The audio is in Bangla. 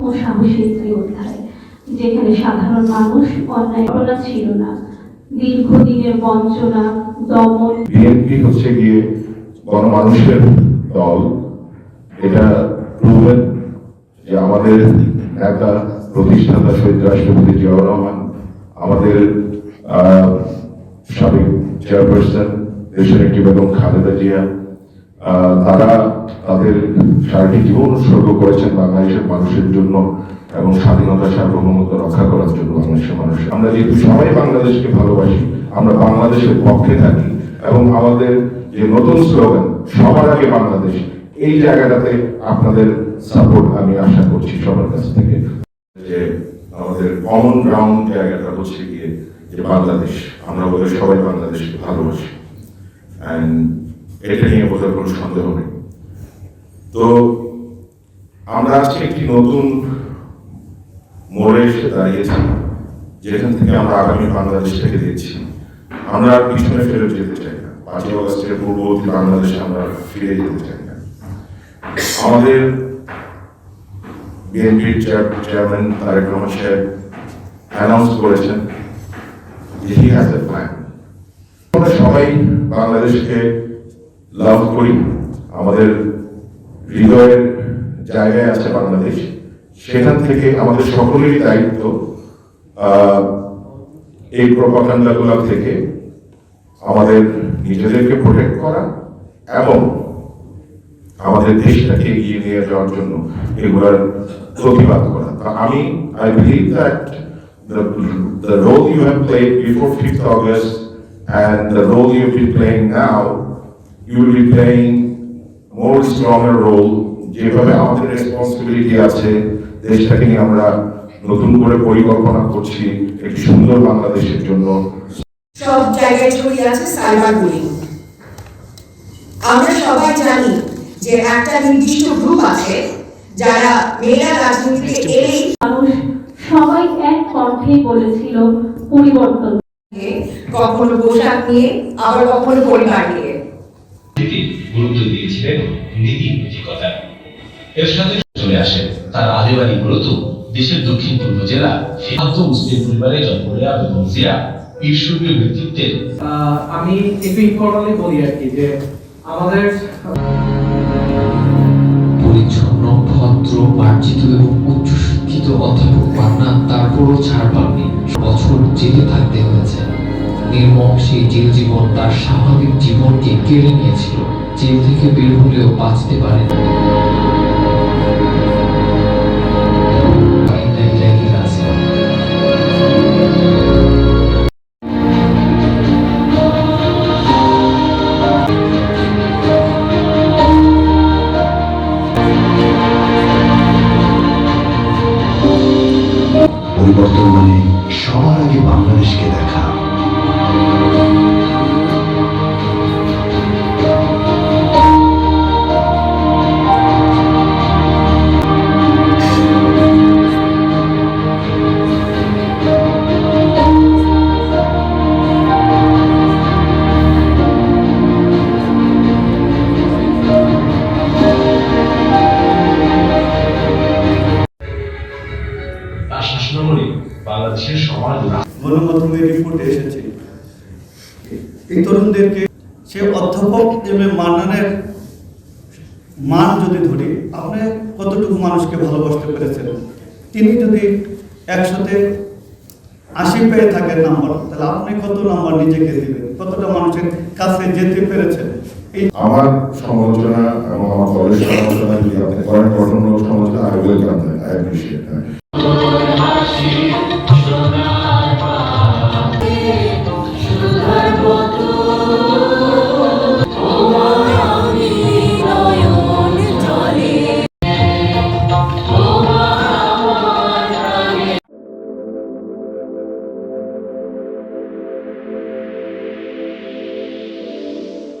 ও সাহসী স্ত্রী অধ্যায়, যেখানে সাধারণ মানুষ অন্যায় ঘটনা ছিল না, দীর্ঘদিনের বঞ্চনা, দমন। বিএনপি হচ্ছে গিয়ে গণমানুষের দল। এটা প্রুভেন যে আমাদের নেতা প্রতিষ্ঠাতা শহীদ রাষ্ট্রপতি জিয়াউর রহমান, আমাদের সাবেক চেয়ারপারসন দেশনেত্রী বেগম খালেদা জিয়া, তারা তাদের সারাটি জীবন উৎসর্গ করেছেন বাংলাদেশের মানুষের জন্য এবং স্বাধীনতা সার্বভৌমত্ব রক্ষা করার জন্য বাংলাদেশের মানুষ। আমরা যেহেতু সবাই বাংলাদেশকে ভালোবাসি, আমরা বাংলাদেশের পক্ষে থাকি এবং আমাদের যে নতুন স্লোগান সবার আগে বাংলাদেশ, এই জায়গাটাতে আপনাদের সাপোর্ট আমি আশা করছি সবার কাছ থেকে। যে আমাদের কমন গ্রাউন্ড জায়গাটা হচ্ছে গিয়ে যে বাংলাদেশ, আমরা বলে সবাই বাংলাদেশকে ভালোবাসি, এন্ড এটা নিয়ে বোঝার কোনো সন্দেহ নেই। তো আমরা আজকে একটি নতুন মোড়ে এসে দাঁড়িয়েছি, যেখান থেকে আমরা আগামী বাংলাদেশটাকে দেখছি। আমরা আর পিছনে ফেরত যেতে চাই না, 5ই আগস্টের পূর্ববর্তী বাংলাদেশে আমরা ফিরে যেতে চাই না। আমাদের বিএনপির চেয়ারম্যান তারেক রহমান সাহেব অ্যানাউন্স করেছেন যে হি হ্যাজ এ প্ল্যান। আমরা সবাই বাংলাদেশকে লাভ করি, আমাদের হৃদয়ের জায়গায় আছে বাংলাদেশ। সেখান থেকে আমাদের সকলেরই দায়িত্ব এই প্রপাগান্ডাগুলো থেকে আমাদের নিজেদেরকে প্রোটেক্ট করা এবং আমাদের দেশটাকে এগিয়ে নিয়ে যাওয়ার জন্য এগুলার প্রতিবাদ করা। আমি I believe that the role you have played before 5th August and the role you'll be playing now, you will be playing more stronger role। যেভাবে আমাদের রেসপন্সিবিলিটি আছে, দেশটাকে নিয়ে আমরা নতুন করে পরিকল্পনা করছি একটি সুন্দর বাংলাদেশের জন্য। সব জায়গায় ছড়িয়ে আছে সাইবার বুলিং। আমরা সবাই জানি যে একটা নির্দিষ্ট গ্রুপ আছে যারা মেয়েরা রাজনীতিতে এলেই মানুষ সবাই এক কণ্ঠে বলেছিল পরিবর্তন, কখনো পোশাক নিয়ে আবার কখনো পরিবার নিয়ে গুরুত্ব দিয়েছিলেন নীতি নৈতিকতা। এর সাথে চলে আসে তার আদিবাড়ি মূলত দেশের দক্ষিণ পূর্ব জেলা শান্ত মুসলিম পরিবারে জন্ম নেওয়া বেগম জিয়া ঈশ্বরীয় ব্যক্তিত্বের। আমি একটু ইনফরমালি বলি আর কি, যে আমাদের পরিচ্ছন্ন, ভদ্র, মার্জিত এবং উচ্চশিক্ষিত অধ্যাপক পান্না তারপরও ছাড় পাননি। বছর জেলে থাকতে হয়েছে। নির্মম সেই জেল জীবন তার স্বাভাবিক জীবনকে কেড়ে নিয়েছিল। জেল থেকে বের হলেও বাঁচতে পারেন। পরিবর্তন মানে সবার আগে বাংলাদেশকে দেখা। বাংলাদেশের সমাজ গণমাধ্যমে রিপোর্টে এসেছে এই তরুণদেরকে সে অধ্যাপক এম এ মান্নানের মান যদি ধরি, আপনি কতটুকু মানুষকে ভালোবাসতে পেরেছেন। তিনি যদি 100-তে 80 পেয়ে থাকেন নাম্বার, তাহলে আপনি কত নাম্বার নিজেকে দিবেন, কতটা মানুষের কাছে যেতে পেরেছেন। আমার সমালোচনা এবং আমার দলের সমালোচনা যদি আপনি করেন, গঠনমূলক সমালোচনা, I will come there, I appreciate that.